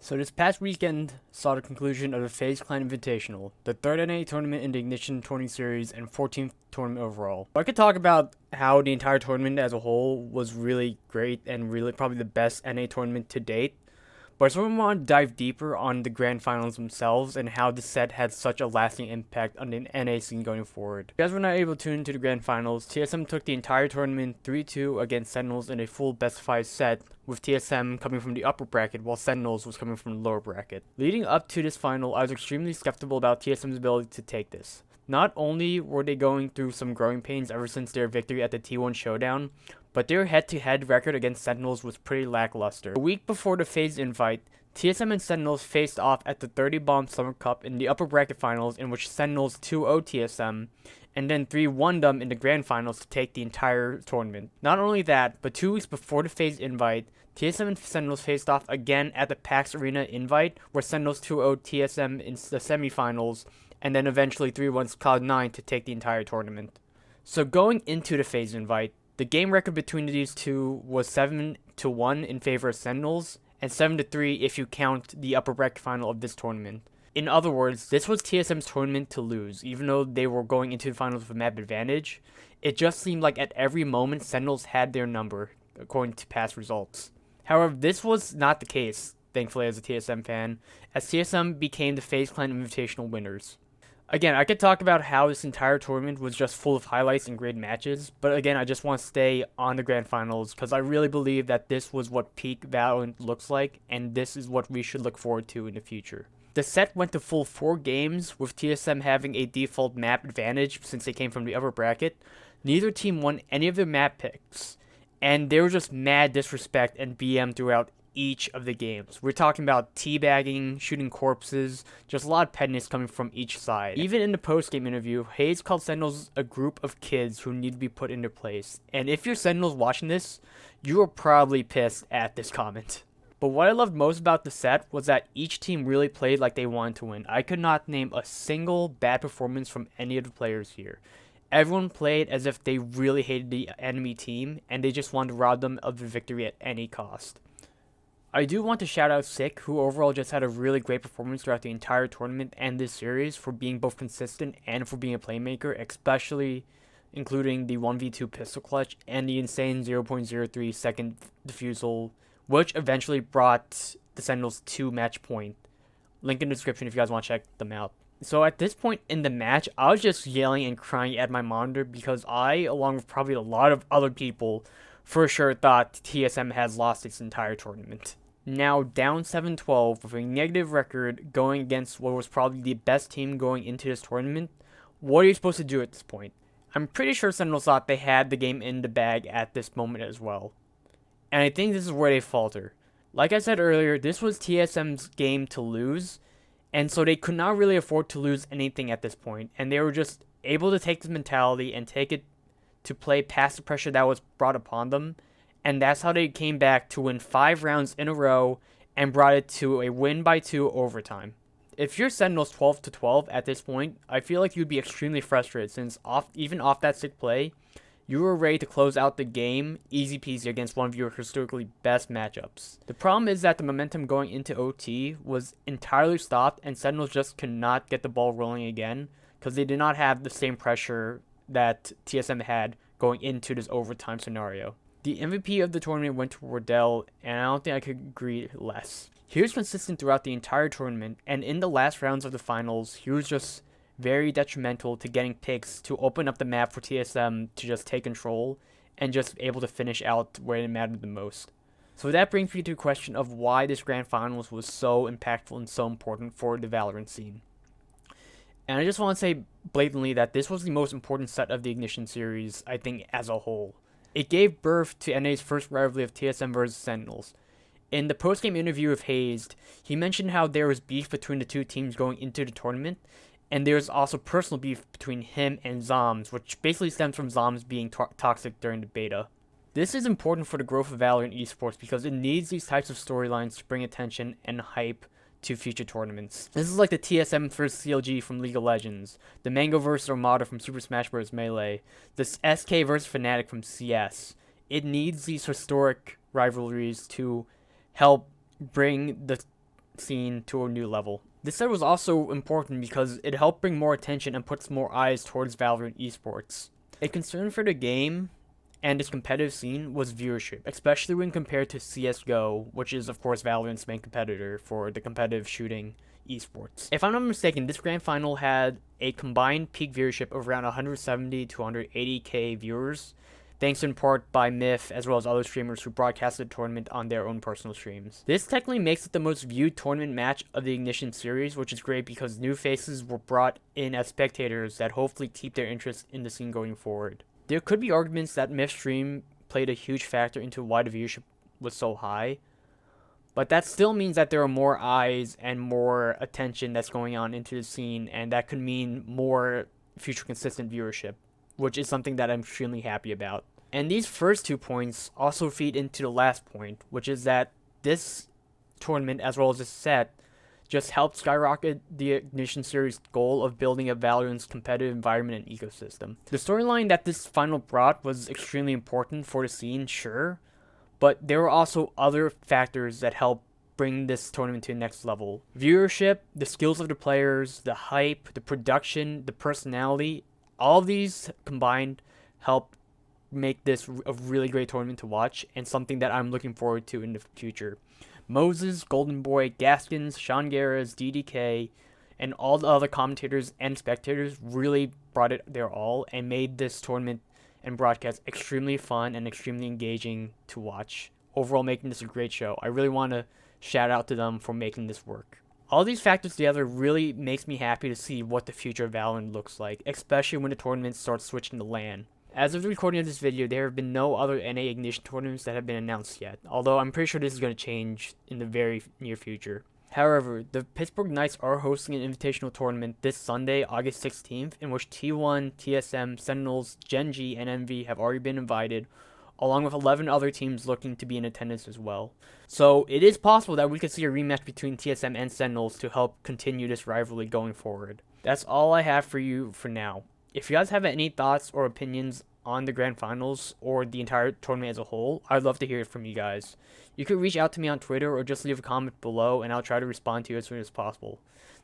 So this past weekend saw the conclusion of the FaZe Clan Invitational, the third NA tournament in the Ignition 20 series and 14th tournament overall. I could talk about how the entire tournament as a whole was really great and really probably the best NA tournament to date. But I sort of want to dive deeper on the grand finals themselves and how the set had such a lasting impact on the NA scene going forward. If you guys were not able to tune into the grand finals, TSM took the entire tournament 3-2 against Sentinels in a full best of 5 set, with TSM coming from the upper bracket while Sentinels was coming from the lower bracket. Leading up to this final, I was extremely skeptical about TSM's ability to take this. Not only were they going through some growing pains ever since their victory at the T1 Showdown, but their head-to-head record against Sentinels was pretty lackluster. A week before the FaZe invite, TSM and Sentinels faced off at the 30 Bomb Summer Cup in the upper bracket finals, in which Sentinels 2-0 TSM, and then 3-1 them in the grand finals to take the entire tournament. Not only that, but 2 weeks before the FaZe invite, TSM and Sentinels faced off again at the PAX Arena invite, where Sentinels 2-0 TSM in the semifinals, and then eventually 3-1 Cloud9 to take the entire tournament. So going into the FaZe invite, the game record between these two was 7-1 in favor of Sentinels, and 7-3 if you count the upper bracket final of this tournament. In other words, this was TSM's tournament to lose, even though they were going into the finals with a map advantage. It just seemed like at every moment Sentinels had their number, according to past results. However, this was not the case, thankfully as a TSM fan, as TSM became the FaZe Clan Invitational winners. Again, I could talk about how this entire tournament was just full of highlights and great matches, but again, I just want to stay on the grand finals because I really believe that this was what peak Valorant looks like, and this is what we should look forward to in the future. The set went to full 4 games, with TSM having a default map advantage since they came from the upper bracket. Neither team won any of their map picks, and there was just mad disrespect and BM throughout each of the games. We're talking about teabagging, shooting corpses, just a lot of pettiness coming from each side. Even in the post-game interview, Hayes called Sentinels a group of kids who need to be put into place. And if you're Sentinels watching this, you are probably pissed at this comment. But what I loved most about the set was that each team really played like they wanted to win. I could not name a single bad performance from any of the players here. Everyone played as if they really hated the enemy team, and they just wanted to rob them of the victory at any cost. I do want to shout out Sick, who overall just had a really great performance throughout the entire tournament and this series for being both consistent and for being a playmaker, especially including the 1v2 pistol clutch and the insane 0.03 second defusal, which eventually brought the Sentinels to match point. Link in the description if you guys want to check them out. So at this point in the match, I was just yelling and crying at my monitor because I, along with probably a lot of other people, for sure thought TSM has lost its entire tournament. Now down 7-12 with a negative record going against what was probably the best team going into this tournament, what are you supposed to do at this point? I'm pretty sure Sentinels thought they had the game in the bag at this moment as well. And I think this is where they falter. Like I said earlier, this was TSM's game to lose, and so they could not really afford to lose anything at this point, and they were just able to take this mentality and take it to play past the pressure that was brought upon them, and that's how they came back to win 5 rounds in a row and brought it to a win by 2 overtime. If you're Sentinels 12-12 at this point, I feel like you'd be extremely frustrated since even off that sick play, you were ready to close out the game easy peasy against one of your historically best matchups. The problem is that the momentum going into OT was entirely stopped and Sentinels just could not get the ball rolling again because they did not have the same pressure that TSM had going into this overtime scenario. The MVP of the tournament went to Wardell, and I don't think I could agree less. He was consistent throughout the entire tournament, and in the last rounds of the finals, he was just very detrimental to getting picks to open up the map for TSM to just take control and just able to finish out where it mattered the most. So that brings me to the question of why this grand finals was so impactful and so important for the Valorant scene. And I just want to say blatantly that this was the most important set of the Ignition series, I think, as a whole. It gave birth to NA's first rivalry of TSM versus Sentinels. In the post-game interview with Hayes, he mentioned how there was beef between the two teams going into the tournament, and there was also personal beef between him and Zoms, which basically stems from Zoms being toxic during the beta. This is important for the growth of Valorant esports because it needs these types of storylines to bring attention and hype to future tournaments. This is like the TSM versus CLG from League of Legends, the Mango versus Armada from Super Smash Bros. Melee, the SK versus Fnatic from CS. It needs these historic rivalries to help bring the scene to a new level. This set was also important because it helped bring more attention and puts more eyes towards Valorant esports. A concern for the game and its competitive scene was viewership, especially when compared to CSGO, which is of course Valorant's main competitor for the competitive shooting esports. If I'm not mistaken, this grand final had a combined peak viewership of around 170 to 180k viewers, thanks in part by Myth as well as other streamers who broadcasted the tournament on their own personal streams. This technically makes it the most viewed tournament match of the Ignition series, which is great because new faces were brought in as spectators that hopefully keep their interest in the scene going forward. There could be arguments that Myth's stream played a huge factor into why the viewership was so high, but that still means that there are more eyes and more attention that's going on into the scene, and that could mean more future consistent viewership, which is something that I'm extremely happy about. And these first 2 points also feed into the last point, which is that this tournament, as well as this set, just helped skyrocket the Ignition series' goal of building a Valorant's competitive environment and ecosystem. The storyline that this final brought was extremely important for the scene, sure, but there were also other factors that helped bring this tournament to the next level. Viewership, the skills of the players, the hype, the production, the personality, all of these combined helped make this a really great tournament to watch and something that I'm looking forward to in the future. Moses, Golden Boy, Gaskins, Sean Garras, DDK, and all the other commentators and spectators really brought it their all and made this tournament and broadcast extremely fun and extremely engaging to watch. Overall, making this a great show. I really want to shout out to them for making this work. All these factors together really makes me happy to see what the future of Valorant looks like, especially when the tournament starts switching to LAN. As of the recording of this video, there have been no other NA Ignition tournaments that have been announced yet, although I'm pretty sure this is going to change in the very near future. However, the Pittsburgh Knights are hosting an invitational tournament this Sunday, August 16th, in which T1, TSM, Sentinels, Gen G, and Envy have already been invited, along with 11 other teams looking to be in attendance as well. So it is possible that we could see a rematch between TSM and Sentinels to help continue this rivalry going forward. That's all I have for you for now. If you guys have any thoughts or opinions on the grand finals or the entire tournament as a whole, I'd love to hear it from you guys. You could reach out to me on Twitter or just leave a comment below and I'll try to respond to you as soon as possible.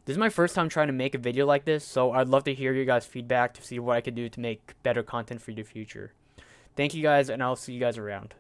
This is my first time trying to make a video like this, so I'd love to hear your guys' feedback to see what I could do to make better content for the future. Thank you guys, and I'll see you guys around.